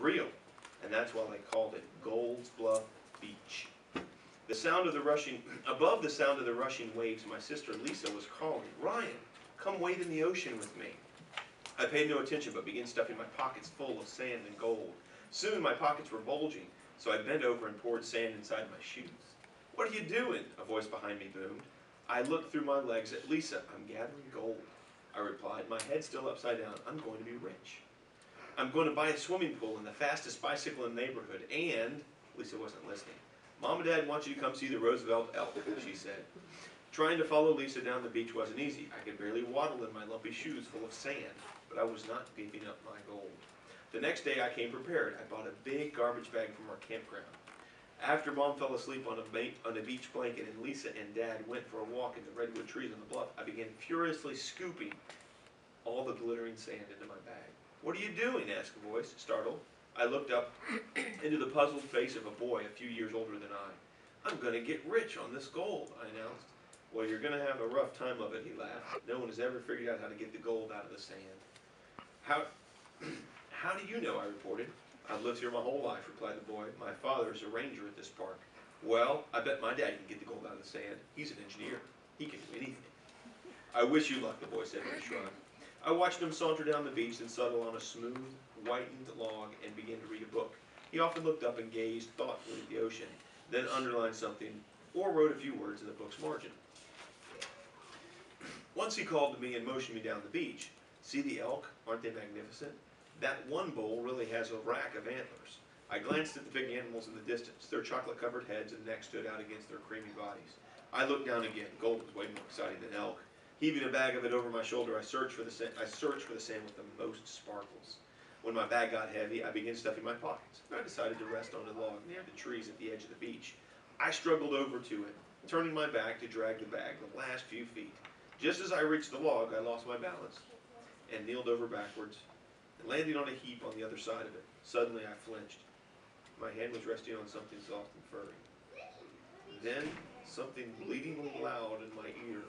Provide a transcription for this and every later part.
real, and that's why they called it Gold's Bluff Beach. The sound of the rushing, above the sound of the rushing waves, my sister Lisa was calling, "Ryan, come wade in the ocean with me." I paid no attention, but began stuffing my pockets full of sand and gold. Soon my pockets were bulging, so I bent over and poured sand inside my shoes. "What are you doing?" a voice behind me boomed. I looked through my legs at Lisa. "I'm gathering gold," I replied, my head still upside down. "I'm going to be rich. I'm going to buy a swimming pool and the fastest bicycle in the neighborhood, and..." Lisa wasn't listening. "Mom and Dad want you to come see the Roosevelt elk," she said. Trying to follow Lisa down the beach wasn't easy. I could barely waddle in my lumpy shoes full of sand, but I was not giving up my gold. The next day I came prepared. I bought a big garbage bag from our campground. After Mom fell asleep on a beach blanket and Lisa and Dad went for a walk in the redwood trees on the bluff, I began furiously scooping all the glittering sand into my bag. "What are you doing?" asked a voice, startled. I looked up into the puzzled face of a boy a few years older than I. "I'm going to get rich on this gold," I announced. "Well, you're going to have a rough time of it," he laughed. "No one has ever figured out how to get the gold out of the sand." How do you know?" I reported. "I've lived here my whole life," replied the boy. "My father is a ranger at this park." "Well, I bet my dad can get the gold out of the sand. He's an engineer. He can do anything." "I wish you luck," the boy said with a shrug. I watched him saunter down the beach and settle on a smooth, whitened log and begin to read a book. He often looked up and gazed thoughtfully at the ocean, then underlined something or wrote a few words in the book's margin. Once he called to me and motioned me down the beach. "See the elk? Aren't they magnificent? That one bull really has a rack of antlers." I glanced at the big animals in the distance. Their chocolate-covered heads and necks stood out against their creamy bodies. I looked down again. Gold was way more exciting than elk. Heaving a bag of it over my shoulder, I searched for the sand with the most sparkles. When my bag got heavy, I began stuffing my pockets. I decided to rest on a log near the trees at the edge of the beach. I struggled over to it, turning my back to drag the bag the last few feet. Just as I reached the log, I lost my balance and kneeled over backwards, landing on a heap on the other side of it. Suddenly I flinched. My hand was resting on something soft and furry. Then something bleating loud in my ear.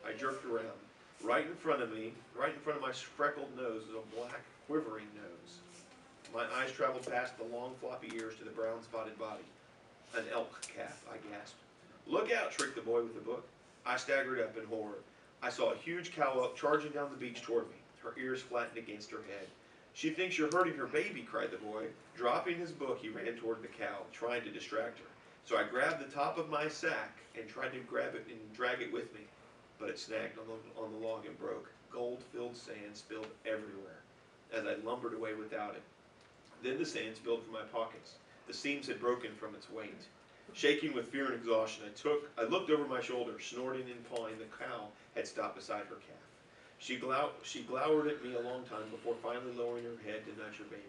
I jerked around. Right in front of my freckled nose, was a black, quivering nose. My eyes traveled past the long, floppy ears to the brown, spotted body. "An elk calf," I gasped. "Look out!" shrieked the boy with the book. I staggered up in horror. I saw a huge cow elk charging down the beach toward me, her ears flattened against her head. "She thinks you're hurting her baby," cried the boy. Dropping his book, he ran toward the cow, trying to distract her. So I grabbed the top of my sack and tried to grab it and drag it with me, but it snagged on the log and broke. Gold-filled sand spilled everywhere as I lumbered away without it. Then the sand spilled from my pockets. The seams had broken from its weight. Shaking with fear and exhaustion, I looked over my shoulder. Snorting and pawing, the cow had stopped beside her calf. She glowered at me a long time before finally lowering her head to nudge her baby.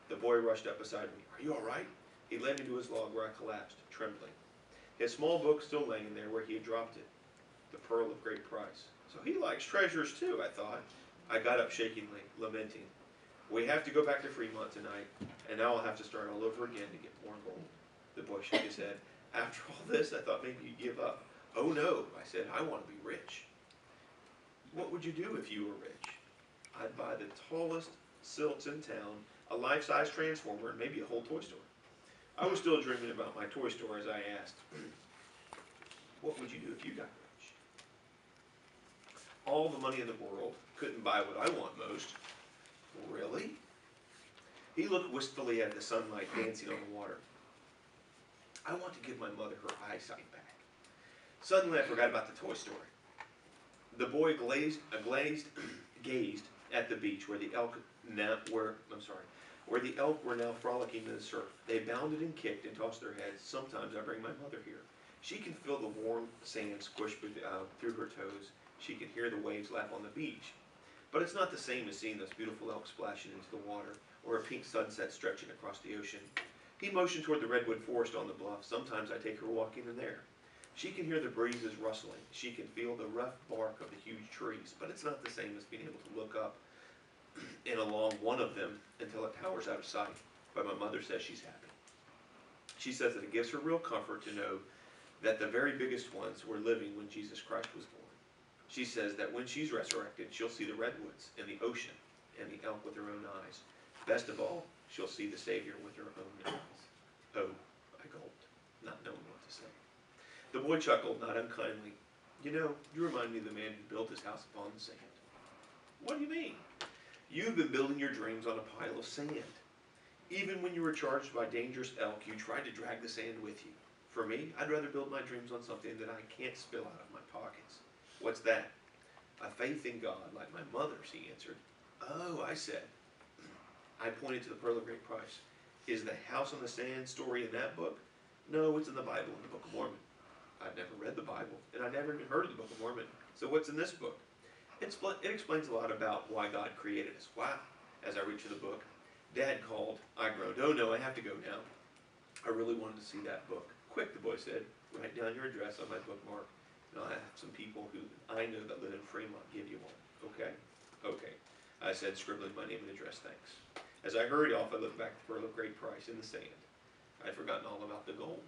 The boy rushed up beside me. "Are you all right?" He led me to his log where I collapsed, trembling. His small book still laying there where he had dropped it. The pearl of great price. So he likes treasures too, I thought. I got up shakingly, lamenting. "We have to go back to Fremont tonight, and now I'll have to start all over again to get more gold." The boy shook his head. "After all this, I thought maybe you'd give up." "Oh no," I said, "I want to be rich." "What would you do if you were rich?" "I'd buy the tallest silks in town, a life-size transformer, and maybe a whole toy store." I was still dreaming about my toy store as I asked, "What would you do if you got rich?" "All the money in the world couldn't buy what I want most." "Really?" He looked wistfully at the sunlight dancing on the water. "I want to give my mother her eyesight back." Suddenly I forgot about the toy store. The boy gazed at the beach where the elk were now frolicking in the surf. They bounded and kicked and tossed their heads. Sometimes I bring my mother here. She can feel the warm sand squish through her toes. She can hear the waves lap on the beach. But it's not the same as seeing those beautiful elk splashing into the water, or a pink sunset stretching across the ocean. He motioned toward the redwood forest on the bluff. Sometimes I take her walking in there. She can hear the breezes rustling. She can feel the rough bark of the huge trees, but it's not the same as being able to look up and along one of them until it towers out of sight. But my mother says she's happy. She says that it gives her real comfort to know that the very biggest ones were living when Jesus Christ was born. She says that when she's resurrected, she'll see the redwoods and the ocean and the elk with her own eyes. Best of all, she'll see the Savior with her own eyes. Oh, I gulped, not knowing what to say. The boy chuckled, not unkindly. You know, you remind me of the man who built his house upon the sand. What do you mean? You've been building your dreams on a pile of sand. Even when you were charged by dangerous elk, you tried to drag the sand with you. For me, I'd rather build my dreams on something that I can't spill out of my pockets. What's that? A faith in God, like my mother's, he answered. Oh, I said. I pointed to the Pearl of Great Price. Is the house on the sand story in that book? No, it's in the Bible, in the Book of Mormon. I've never read the Bible, and I never even heard of the Book of Mormon. So what's in this book? It explains a lot about why God created us. Wow. As I reached for the book, Dad called. I groaned. Oh no, I have to go now. I really wanted to see that book. Quick, the boy said. Write down your address on my bookmark. And I'll have some people who I know that live in Fremont give you one. Okay? Okay. I said, scribbling my name and address, thanks. As I hurried off, I looked back at the Pearl of Great Price in the sand. I'd forgotten all about the gold.